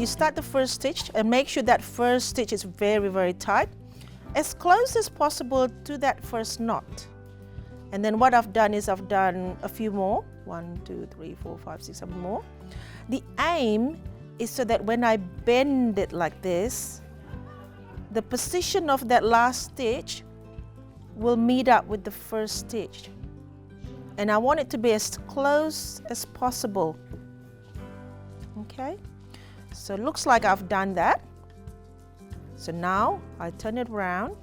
you start the first stitch and make sure that first stitch is very, very tight, as close as possible to that first knot. And then what I've done is I've done a few more, 1, 2, 3, 4, 5, 6, 7 more. The aim is so that when I bend it like this, the position of that last stitch will meet up with the first stitch. And I want it to be as close as possible. Okay, so it looks like I've done that. So now I turn it around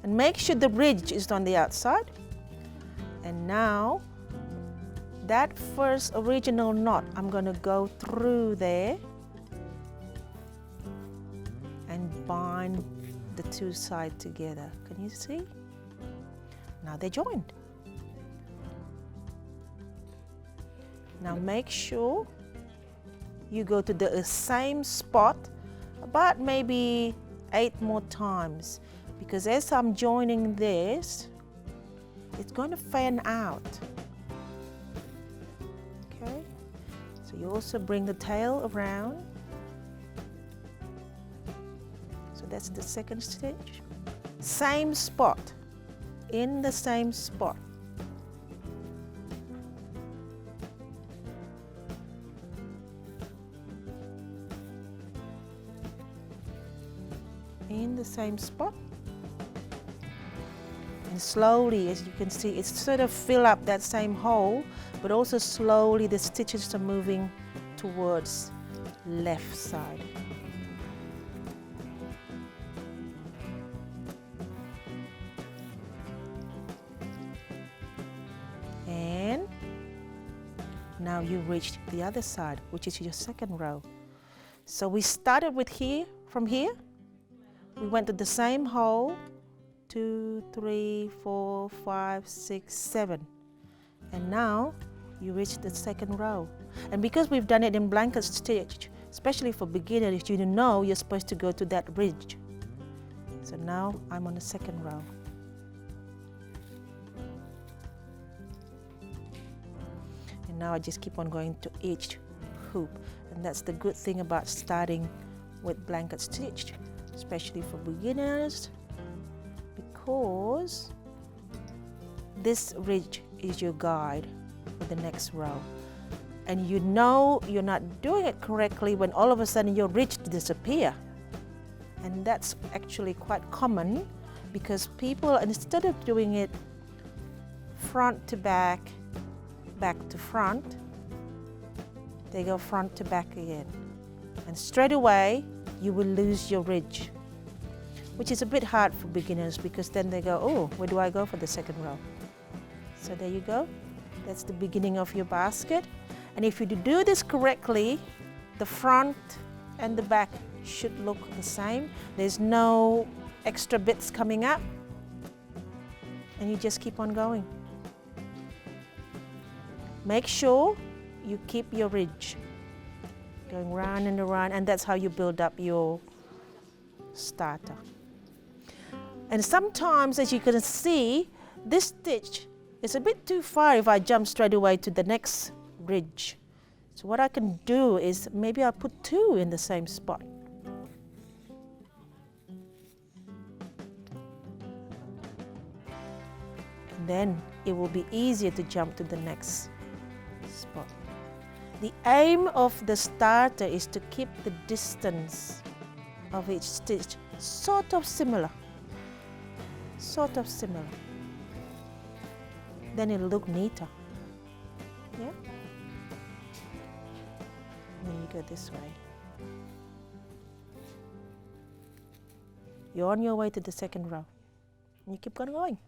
and make sure the ridge is on the outside. And now that first original knot, I'm going to go through there and bind the two sides together. Can you see? Now they're joined. Now make sure you go to the same spot about maybe 8 more times, because as I'm joining this, it's going to fan out. Okay, so you also bring the tail around. So that's the second stitch. Same spot, in the same spot. In the same spot. And slowly, as you can see, it's sort of fill up that same hole, but also slowly the stitches are moving towards left side. And now you reached the other side, which is your second row. So we started with here, from here, we went to the same hole, 2, 3, 4, 5, 6, 7. And now you reach the second row. And because we've done it in blanket stitch, especially for beginners, you know you're supposed to go to that ridge. So now I'm on the second row. And now I just keep on going to each hoop. And that's the good thing about starting with blanket stitch, especially for beginners, because this ridge is your guide for the next row. And you know you're not doing it correctly when all of a sudden your ridge disappears. And that's actually quite common, because people, instead of doing it front to back, back to front, they go front to back again. And straight away, you will lose your ridge, which is a bit hard for beginners, because then they go, oh, where do I go for the second row? So there you go. That's the beginning of your basket. And if you do this correctly, the front and the back should look the same. There's no extra bits coming up. And you just keep on going. Make sure you keep your ridge going round and around, and that's how you build up your starter. And sometimes, as you can see, this stitch is a bit too far if I jump straight away to the next ridge. So what I can do is maybe I'll put 2 in the same spot. And then it will be easier to jump to the next spot. The aim of the starter is to keep the distance of each stitch sort of similar. Sort of similar. Then it'll look neater. Yeah? And then you go this way. You're on your way to the second row. And you keep on going.